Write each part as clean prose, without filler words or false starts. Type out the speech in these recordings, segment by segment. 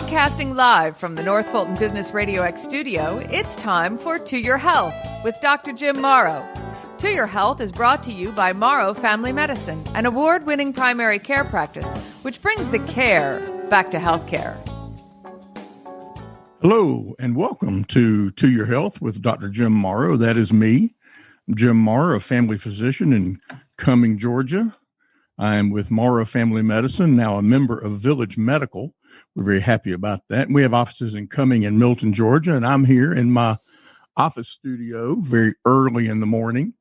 Broadcasting live from the North Fulton Business RadioX studio, it's time for To Your Health with Dr. Jim Morrow. To Your Health is brought to you by Morrow Family Medicine, an award-winning primary care practice, which brings the care back to healthcare. Hello, and welcome to Your Health with Dr. Jim Morrow. That is me. I'm Jim Morrow, a family physician in Cumming, Georgia. I am with Morrow Family Medicine, now a member of Village Medical. We're very happy about that. And we have offices in Cumming and Milton, Georgia, and I'm here in my office studio very early in the morning.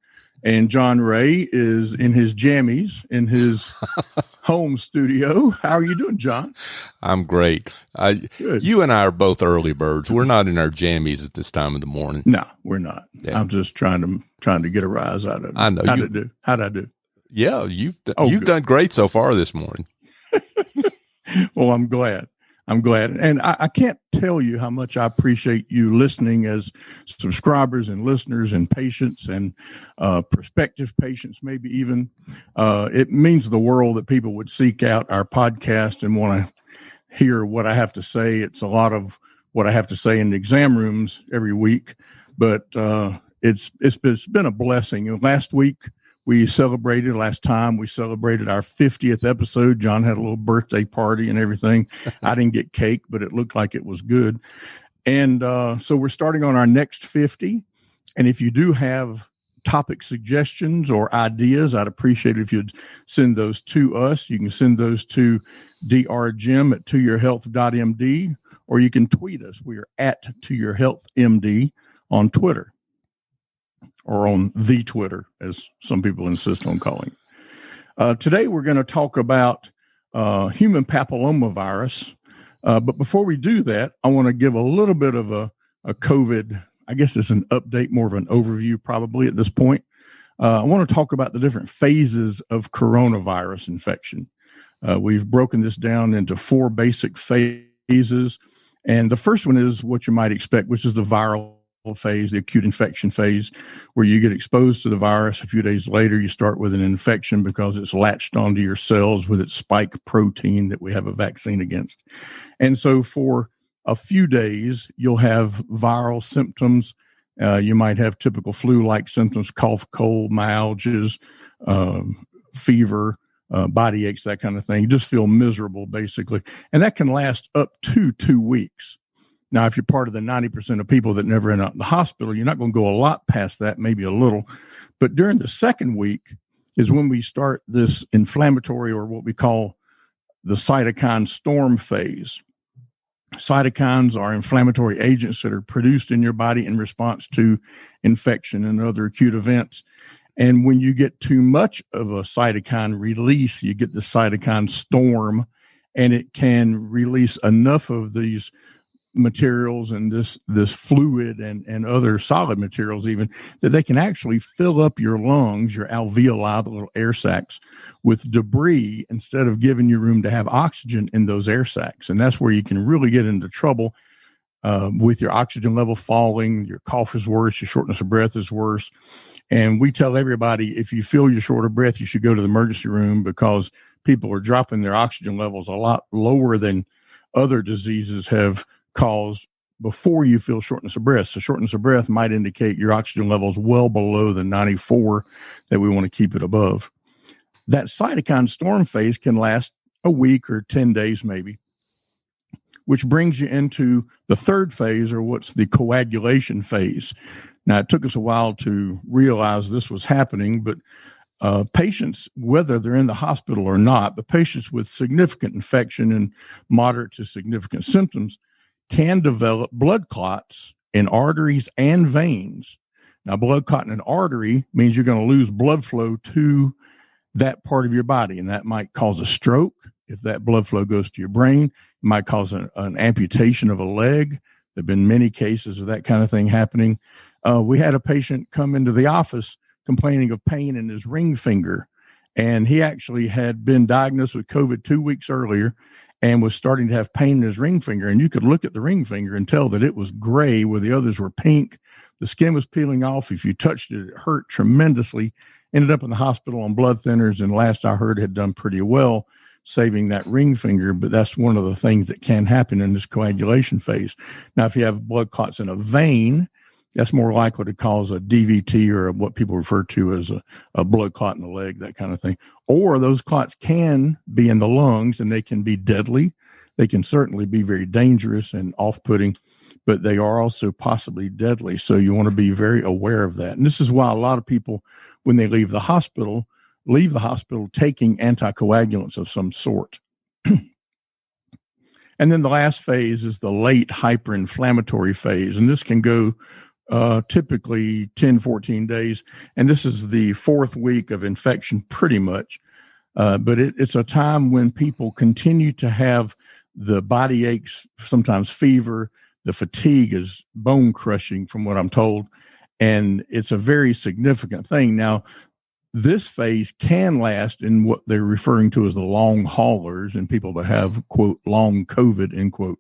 And John Ray is in his jammies in his home studio. How are you doing, John? I'm great. You and I are both early birds. We're not in our jammies at this time of the morning. No, we're not. Yeah. I'm just trying to get a rise out of it. I know. How'd I do? Yeah, you've done great so far this morning. Well, I'm glad. And I can't tell you how much I appreciate you listening as subscribers and listeners and patients and prospective patients, maybe even. It means the world that people would seek out our podcast and want to hear what I have to say. It's a lot of what I have to say in the exam rooms every week, but it's been a blessing. Last time we celebrated our 50th episode. John had a little birthday party and everything. I didn't get cake, but it looked like it was good. And so we're starting on our next 50. And if you do have topic suggestions or ideas, I'd appreciate it if you'd send those to us. You can send those to drjim@toyourhealth.md, or you can tweet us. We are at toyourhealthmd on Twitter. Or on the Twitter, as some people insist on calling. Today, we're going to talk about Human Papilloma Virus. But before we do that, I want to give a little bit of a COVID, I guess it's an update, more of an overview probably at this point. I want to talk about the different phases of coronavirus infection. We've broken this down into 4 basic phases. And the first one is what you might expect, which is the viral phase, the acute infection phase, where you get exposed to the virus. A few days later, you start with an infection because it's latched onto your cells with its spike protein that we have a vaccine against. And so for a few days, you'll have viral symptoms. You might have typical flu-like symptoms, cough, cold, myalgias, fever, body aches, that kind of thing. You just feel miserable, basically. And that can last up to 2 weeks. Now, if you're part of the 90% of people that never end up in the hospital, you're not going to go a lot past that, maybe a little. But during the second week is when we start this inflammatory, or what we call the cytokine storm phase. Cytokines are inflammatory agents that are produced in your body in response to infection and other acute events. And when you get too much of a cytokine release, you get the cytokine storm, and it can release enough of these materials and this fluid and other solid materials even, that they can actually fill up your lungs, your alveoli, the little air sacs, with debris instead of giving you room to have oxygen in those air sacs. And that's where you can really get into trouble with your oxygen level falling, your cough is worse, your shortness of breath is worse. And we tell everybody, if you feel you're short of breath, you should go to the emergency room, because people are dropping their oxygen levels a lot lower than other diseases have caused before you feel shortness of breath. So shortness of breath might indicate your oxygen levels well below the 94 that we want to keep it above. That cytokine storm phase can last a week or 10 days maybe, which brings you into the third phase, or what's the coagulation phase. Now, it took us a while to realize this was happening, but patients, whether they're in the hospital or not, but patients with significant infection and moderate to significant symptoms can develop blood clots in arteries and veins. Now, blood clot in an artery means you're going to lose blood flow to that part of your body, and that might cause a stroke. If that blood flow goes to your brain, it might cause an amputation of a leg. There have been many cases of that kind of thing happening. We had a patient come into the office complaining of pain in his ring finger, and he actually had been diagnosed with COVID 2 weeks earlier and was starting to have pain in his ring finger. And you could look at the ring finger and tell that it was gray where the others were pink. The skin was peeling off. If you touched it, it hurt tremendously. Ended up in the hospital on blood thinners, and last I heard had done pretty well. saving that ring finger, but that's one of the things that can happen in this coagulation phase. Now, if you have blood clots in a vein, that's more likely to cause a DVT, or what people refer to as a blood clot in the leg, that kind of thing. Or those clots can be in the lungs, and they can be deadly. They can certainly be very dangerous and off-putting, but they are also possibly deadly. So you want to be very aware of that. And this is why a lot of people, when they leave the hospital taking anticoagulants of some sort. And then the last phase is the late hyperinflammatory phase. And this can go typically 10, 14 days. And this is the 4th week of infection pretty much. But it's a time when people continue to have the body aches, sometimes fever. The fatigue is bone crushing from what I'm told. And it's a very significant thing. Now, this phase can last in what they're referring to as the long haulers, and people that have, quote, long COVID, end quote,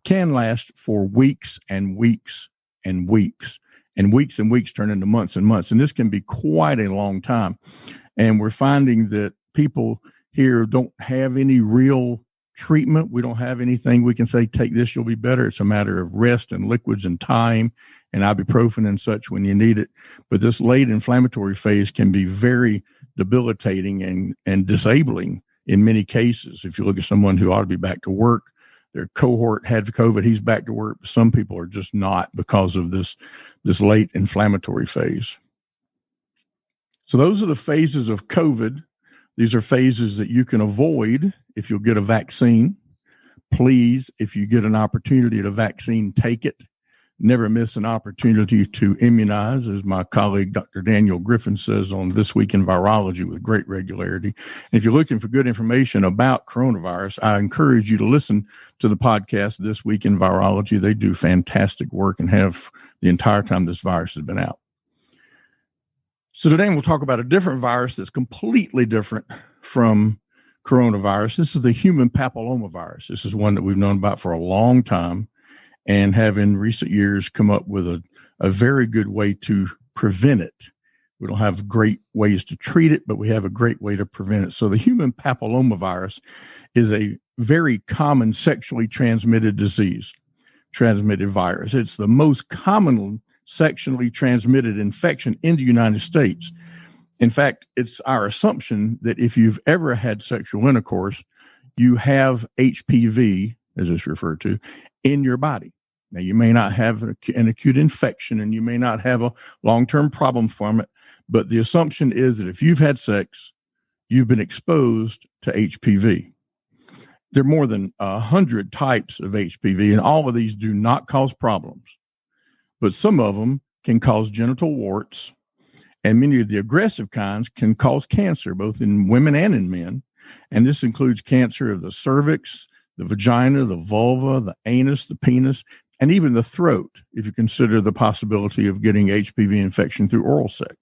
can last for weeks and weeks and weeks, and weeks and weeks turn into months and months. And this can be quite a long time. And we're finding that people here don't have any real treatment. We don't have anything we can say, take this, you'll be better. It's a matter of rest and liquids and time and ibuprofen and such when you need it. But this late inflammatory phase can be very debilitating and disabling in many cases. If you look at someone who ought to be back to work, their cohort had COVID, he's back to work. Some people are just not, because of this late inflammatory phase. So those are the phases of COVID. These are phases that you can avoid if you'll get a vaccine. Please, if you get an opportunity at a vaccine, take it. Never miss an opportunity to immunize, as my colleague, Dr. Daniel Griffin, says on This Week in Virology with great regularity. And if you're looking for good information about coronavirus, I encourage you to listen to the podcast, This Week in Virology. They do fantastic work and have the entire time this virus has been out. So today we'll talk about a different virus that's completely different from coronavirus. This is the Human Papilloma Virus. This is one that we've known about for a long time, and have in recent years come up with a very good way to prevent it. We don't have great ways to treat it, but we have a great way to prevent it. So the Human Papilloma Virus is a very common sexually transmitted virus. It's the most common sexually transmitted infection in the United States. In fact, it's our assumption that if you've ever had sexual intercourse, you have HPV, as it's referred to, in your body. Now, you may not have an acute infection, and you may not have a long-term problem from it, but the assumption is that if you've had sex, you've been exposed to HPV. There are more than 100 types of HPV, and all of these do not cause problems, but some of them can cause genital warts, and many of the aggressive kinds can cause cancer, both in women and in men. And this includes cancer of the cervix, the vagina, the vulva, the anus, the penis, and even the throat, if you consider the possibility of getting HPV infection through oral sex.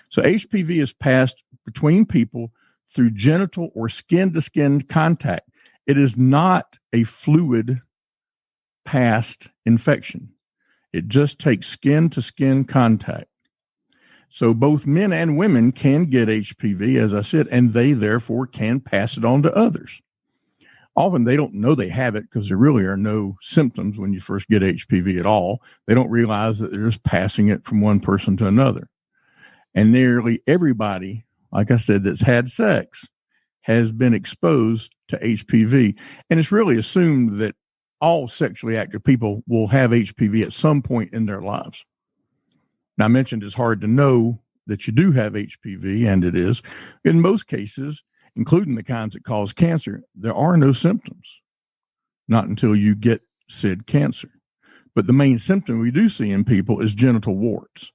So HPV is passed between people through genital or skin-to-skin contact. It is not a fluid-passed infection. It just takes skin-to-skin contact. So both men and women can get HPV, as I said, and they therefore can pass it on to others. Often they don't know they have it because there really are no symptoms when you first get HPV at all. They don't realize that they're just passing it from one person to another. And nearly everybody, like I said, that's had sex has been exposed to HPV. And it's really assumed that all sexually active people will have HPV at some point in their lives. Now, I mentioned it's hard to know that you do have HPV, and it is. In most cases, including the kinds that cause cancer, there are no symptoms, not until you get said cancer. But the main symptom we do see in people is genital warts.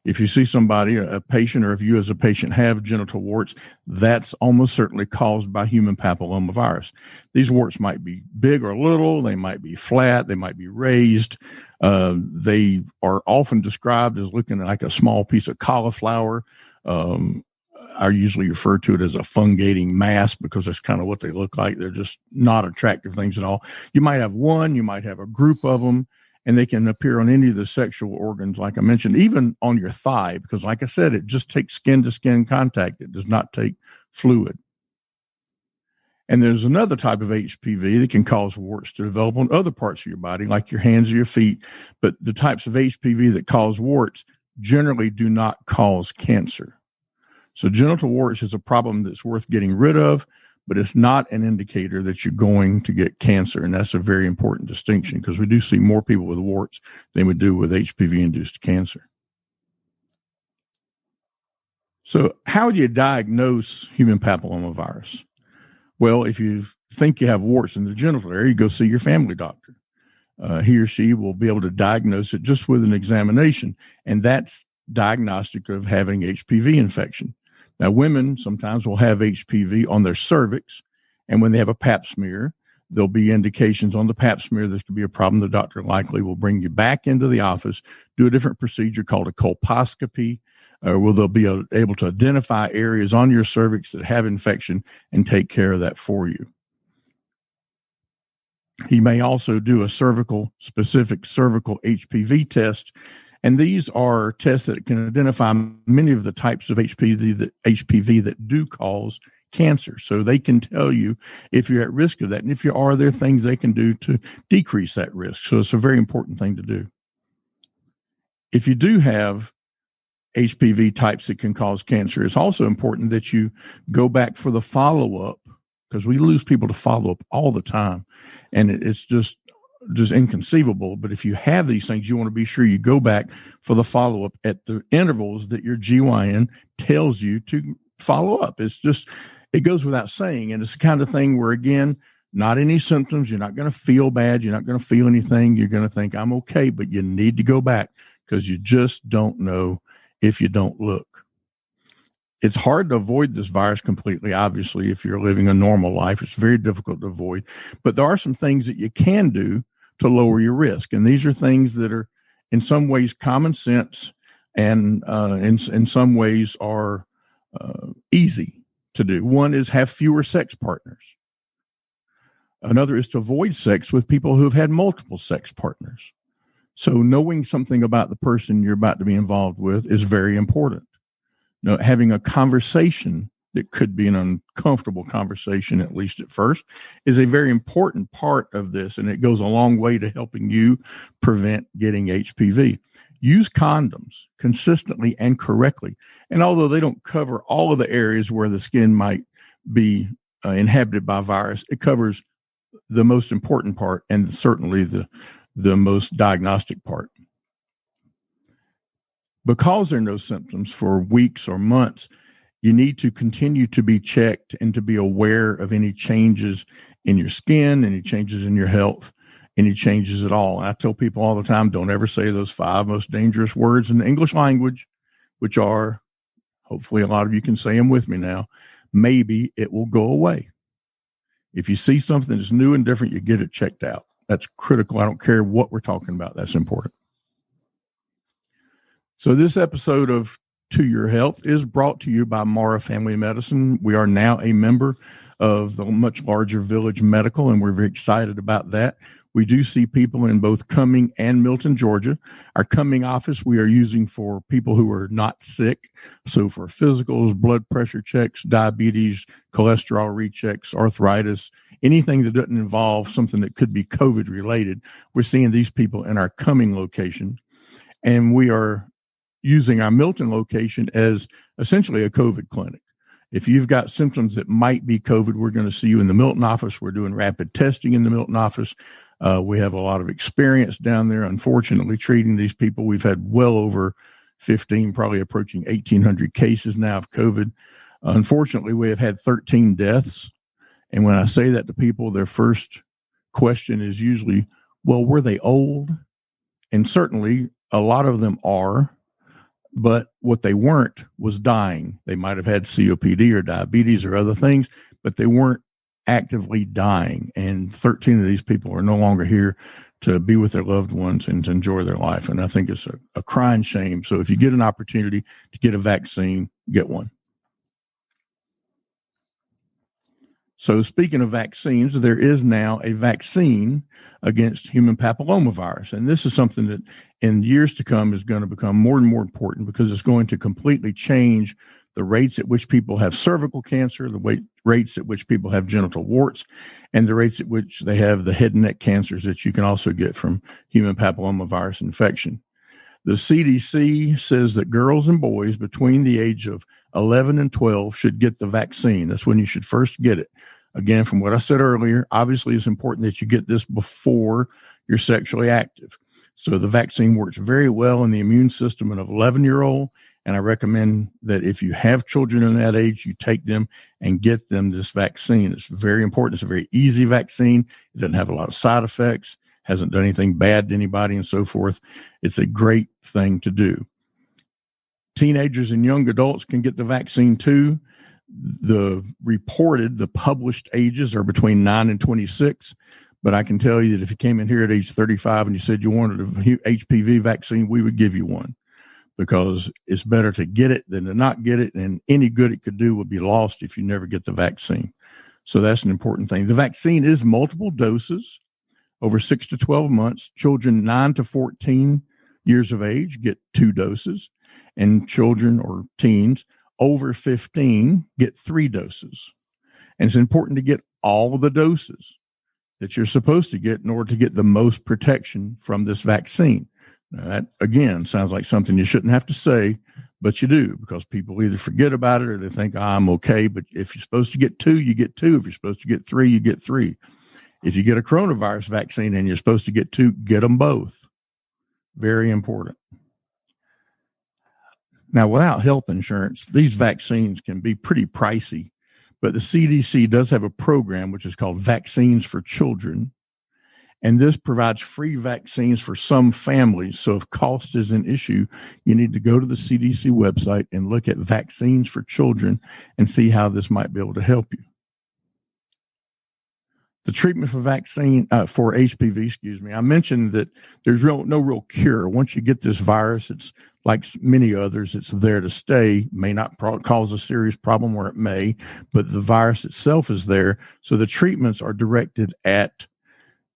If you see somebody, a patient, or if you as a patient have genital warts, that's almost certainly caused by human papilloma virus. These warts might be big or little. They might be flat. They might be raised. They are often described as looking like a small piece of cauliflower. I usually refer to it as a fungating mass because that's kind of what they look like. They're just not attractive things at all. You might have one, you might have a group of them, and they can appear on any of the sexual organs, like I mentioned, even on your thigh, because like I said, it just takes skin-to-skin contact. It does not take fluid. And there's another type of HPV that can cause warts to develop on other parts of your body, like your hands or your feet. But the types of HPV that cause warts generally do not cause cancer. So genital warts is a problem that's worth getting rid of, but it's not an indicator that you're going to get cancer. And that's a very important distinction, because we do see more people with warts than we do with HPV-induced cancer. So how do you diagnose human papillomavirus? Well, if you think you have warts in the genital area, you go see your family doctor. He or she will be able to diagnose it just with an examination, and that's diagnostic of having HPV infection. Now, women sometimes will have HPV on their cervix, and when they have a pap smear, there'll be indications on the pap smear this could be a problem. The doctor likely will bring you back into the office, do a different procedure called a colposcopy, where they'll be able to identify areas on your cervix that have infection and take care of that for you. He may also do a specific cervical HPV test. And these are tests that can identify many of the types of HPV that do cause cancer. So they can tell you if you're at risk of that. And if you are, there are things they can do to decrease that risk. So it's a very important thing to do. If you do have HPV types that can cause cancer, it's also important that you go back for the follow-up, because we lose people to follow-up all the time. And it's just inconceivable. But if you have these things, you want to be sure you go back for the follow-up at the intervals that your GYN tells you to follow up. It goes without saying. And it's the kind of thing where, again, not any symptoms. You're not going to feel bad. You're not going to feel anything. You're going to think, I'm okay, but you need to go back, because you just don't know if you don't look. It's hard to avoid this virus completely. Obviously, if you're living a normal life, it's very difficult to avoid. But there are some things that you can do to lower your risk. And these are things that are in some ways common sense, and in some ways are easy to do. One is have fewer sex partners. Another is to avoid sex with people who have had multiple sex partners. So knowing something about the person you're about to be involved with is very important. Having a conversation that could be an uncomfortable conversation, at least at first, is a very important part of this, and it goes a long way to helping you prevent getting HPV. Use condoms consistently and correctly. And although they don't cover all of the areas where the skin might be inhabited by virus, it covers the most important part, and certainly the most diagnostic part. Because there are no symptoms for weeks or months, you need to continue to be checked and to be aware of any changes in your skin, any changes in your health, any changes at all. And I tell people all the time, don't ever say those 5 most dangerous words in the English language, which are, hopefully a lot of you can say them with me now, maybe it will go away. If you see something that's new and different, you get it checked out. That's critical. I don't care what we're talking about. That's important. So this episode of To Your Health is brought to you by Morrow Family Medicine. We are now a member of the much larger Village Medical, and we're very excited about that. We do see people in both Cumming and Milton, Georgia. Our Cumming office we are using for people who are not sick. So for physicals, blood pressure checks, diabetes, cholesterol rechecks, arthritis, anything that doesn't involve something that could be COVID related, we're seeing these people in our Cumming location. And we are using our Milton location as essentially a COVID clinic. If you've got symptoms that might be COVID, we're going to see you in the Milton office. We're doing rapid testing in the Milton office. We have a lot of experience down there, unfortunately, treating these people. We've had well over 15, probably approaching 1,800 cases now of COVID. Unfortunately, we have had 13 deaths. And when I say that to people, their first question is usually, well, were they old? And certainly a lot of them are. But what they weren't was dying. They might have had COPD or diabetes or other things, but they weren't actively dying. And 13 of these people are no longer here to be with their loved ones and to enjoy their life. And I think it's a crying shame. So if you get an opportunity to get a vaccine, get one. So speaking of vaccines, there is now a vaccine against human papillomavirus. And this is something that in years to come is going to become more and more important, because it's going to completely change the rates at which people have cervical cancer, the rates at which people have genital warts, and the rates at which they have the head and neck cancers that you can also get from human papillomavirus infection. The CDC says that girls and boys between the age of 11 and 12 should get the vaccine. That's when you should first get it. Again, from what I said earlier, obviously it's important that you get this before you're sexually active. So the vaccine works very well in the immune system of an 11-year-old, and I recommend that if you have children in that age, you take them and get them this vaccine. It's very important. It's a very easy vaccine. It doesn't have a lot of side effects, hasn't done anything bad to anybody, and so forth. It's a great thing to do. Teenagers and young adults can get the vaccine too. The published ages are between 9 and 26. But I can tell you that if you came in here at age 35 and you said you wanted a HPV vaccine, we would give you one, because it's better to get it than to not get it. And any good it could do would be lost if you never get the vaccine. So that's an important thing. The vaccine is multiple doses over 6 to 12 months. Children 9 to 14 years of age get 2 doses, and children or teens over 15 get 3 doses. And it's important to get all of the doses that you're supposed to get in order to get the most protection from this vaccine. Now, that, again, sounds like something you shouldn't have to say, but you do, because people either forget about it or they think, I'm okay. But if you're supposed to get 2, you get 2. If you're supposed to get 3, you get 3. If you get a coronavirus vaccine and you're supposed to get 2, get them both. Very important. Now, without health insurance, these vaccines can be pretty pricey. But the CDC does have a program which is called Vaccines for Children. And this provides free vaccines for some families. So if cost is an issue, you need to go to the CDC website and look at Vaccines for Children and see how this might be able to help you. The treatment for for HPV, I mentioned that there's no real cure. Once you get this virus, it's like many others, it's there to stay. May not cause a serious problem, or it may, but the virus itself is there. So the treatments are directed at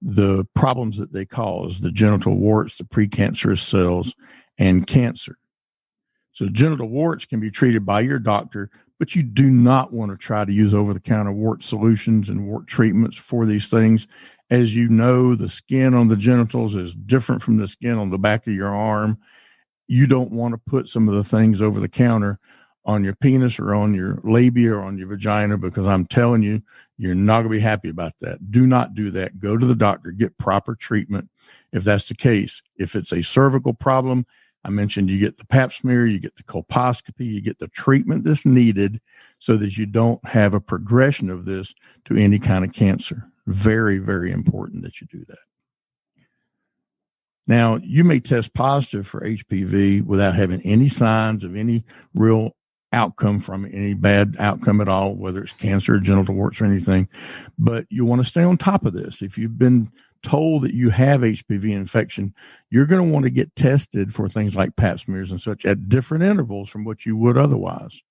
the problems that they cause, the genital warts, the precancerous cells, and cancer. So genital warts can be treated by your doctor, but you do not want to try to use over-the-counter wart solutions and wart treatments for these things. As you know, the skin on the genitals is different from the skin on the back of your arm. You don't want to put some of the things over the counter on your penis or on your labia or on your vagina, because I'm telling you, you're not going to be happy about that. Do not do that. Go to the doctor, get proper treatment if that's the case. If it's a cervical problem, I mentioned you get the pap smear, you get the colposcopy, you get the treatment that's needed so that you don't have a progression of this to any kind of cancer. Very, very important that you do that. Now, you may test positive for HPV without having any signs of any real outcome from it, any bad outcome at all, whether it's cancer, genital warts, or anything. But you want to stay on top of this. If you've been told that you have HPV infection, you're going to want to get tested for things like pap smears and such at different intervals from what you would otherwise.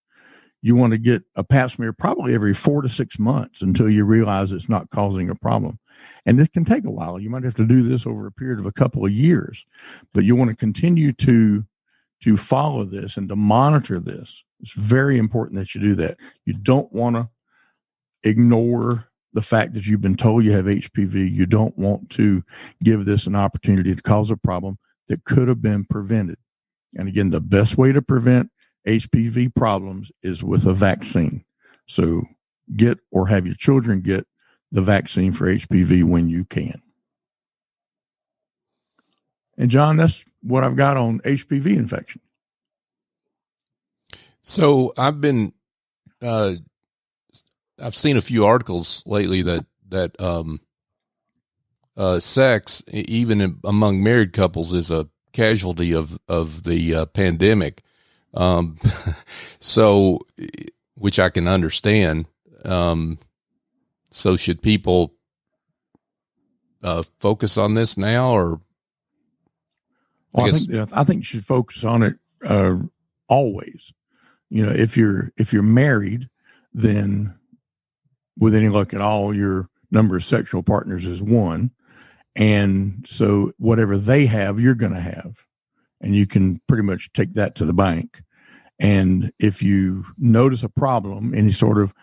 You want to get a pap smear probably every 4 to 6 months until you realize it's not causing a problem. And this can take a while. You might have to do this over a period of a couple of years, but you want to continue to follow this and to monitor this. It's very important that you do that. You don't want to ignore the fact that you've been told you have HPV. You don't want to give this an opportunity to cause a problem that could have been prevented. And again, the best way to prevent HPV problems is with a vaccine. So get or have your children get the vaccine for HPV when you can. And John, that's what I've got on HPV infection. So I've seen a few articles lately that sex, even among married couples, is a casualty of the pandemic. So, which I can understand. So should people focus on this now, or? Well, I think you should focus on it always. You know, if you're married, then with any luck at all, your number of sexual partners is 1. And so whatever they have, you're going to have. And you can pretty much take that to the bank. And if you notice a problem, any sort of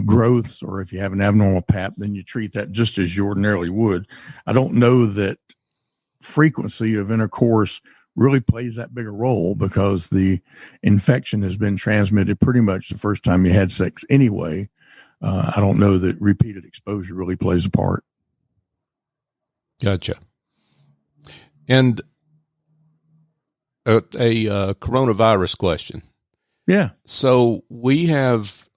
growths, or if you have an abnormal pap, then you treat that just as you ordinarily would. I don't know that frequency of intercourse really plays that big a role, because the infection has been transmitted pretty much the first time you had sex anyway. I don't know that repeated exposure really plays a part. Gotcha. And a coronavirus question. Yeah. So we have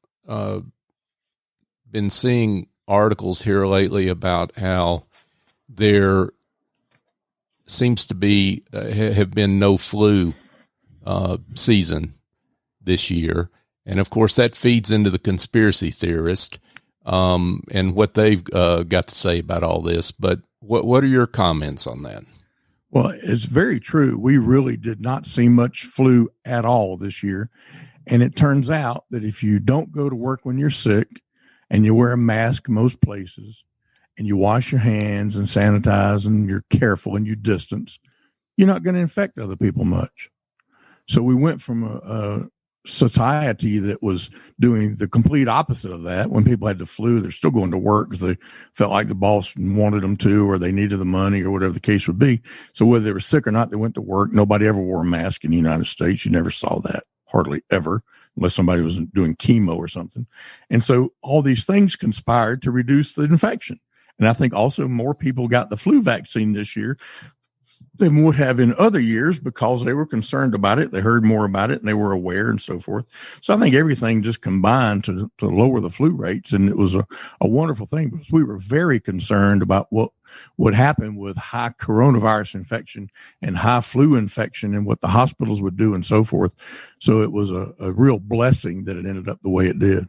been seeing articles here lately about how there seems to be have been no flu season this year, and of course that feeds into the conspiracy theorist and what they've got to say about all this. But what are your comments on that? Well, it's very true. We really did not see much flu at all this year. And it turns out that if you don't go to work when you're sick, and you wear a mask most places, and you wash your hands and sanitize, and you're careful and you distance, you're not going to infect other people much. So we went from a society that was doing the complete opposite of that. When people had the flu, they're still going to work because they felt like the boss wanted them to, or they needed the money, or whatever the case would be. So whether they were sick or not, they went to work. Nobody ever wore a mask in the United States. You never saw that, hardly ever, unless somebody was doing chemo or something. And so all these things conspired to reduce the infection. And I think also more people got the flu vaccine this year than would have in other years, because they were concerned about it. They heard more about it and they were aware and so forth. So I think everything just combined to lower the flu rates. And it was a wonderful thing, because we were very concerned about what would happen with high coronavirus infection and high flu infection, and what the hospitals would do and so forth. So it was a real blessing that it ended up the way it did.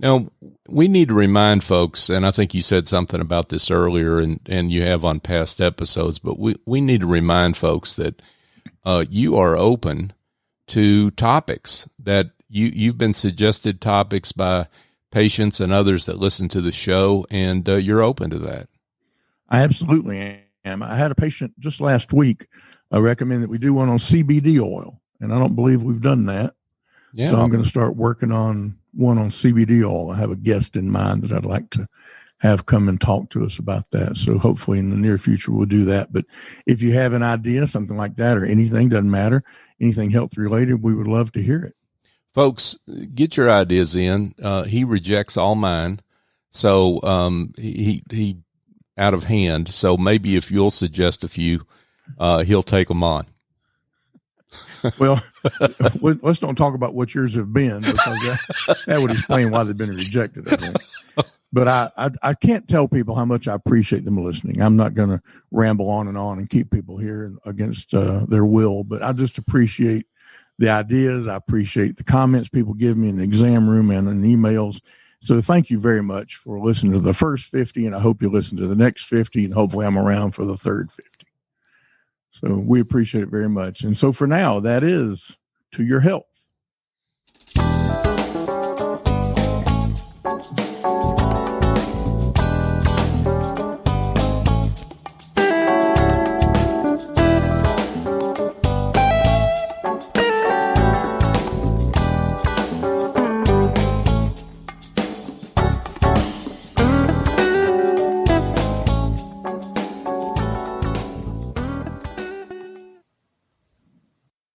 Now, we need to remind folks, and I think you said something about this earlier, and you have on past episodes, but we need to remind folks that you are open to topics that you've been suggested topics by patients and others that listen to the show, and you're open to that. I absolutely am. I had a patient just last week recommend that we do one on CBD oil, and I don't believe we've done that. Yeah. So I'm going to start working on one on CBD oil. I have a guest in mind that I'd like to have come and talk to us about that. So hopefully in the near future we'll do that. But if you have an idea, something like that, or anything, doesn't matter, anything health related, we would love to hear it. Folks, get your ideas in. He rejects all mine. So he out of hand. So maybe if you'll suggest a few, he'll take them on. Well, let's don't talk about what yours have been, because that would explain why they've been rejected, I think. But I can't tell people how much I appreciate them listening. I'm not going to ramble on and keep people here against their will, but I just appreciate the ideas. I appreciate the comments people give me in the exam room and in emails. So thank you very much for listening to the first 50, and I hope you listen to the next 50, and hopefully I'm around for the third 50. So we appreciate it very much. And so for now, that is To Your Health.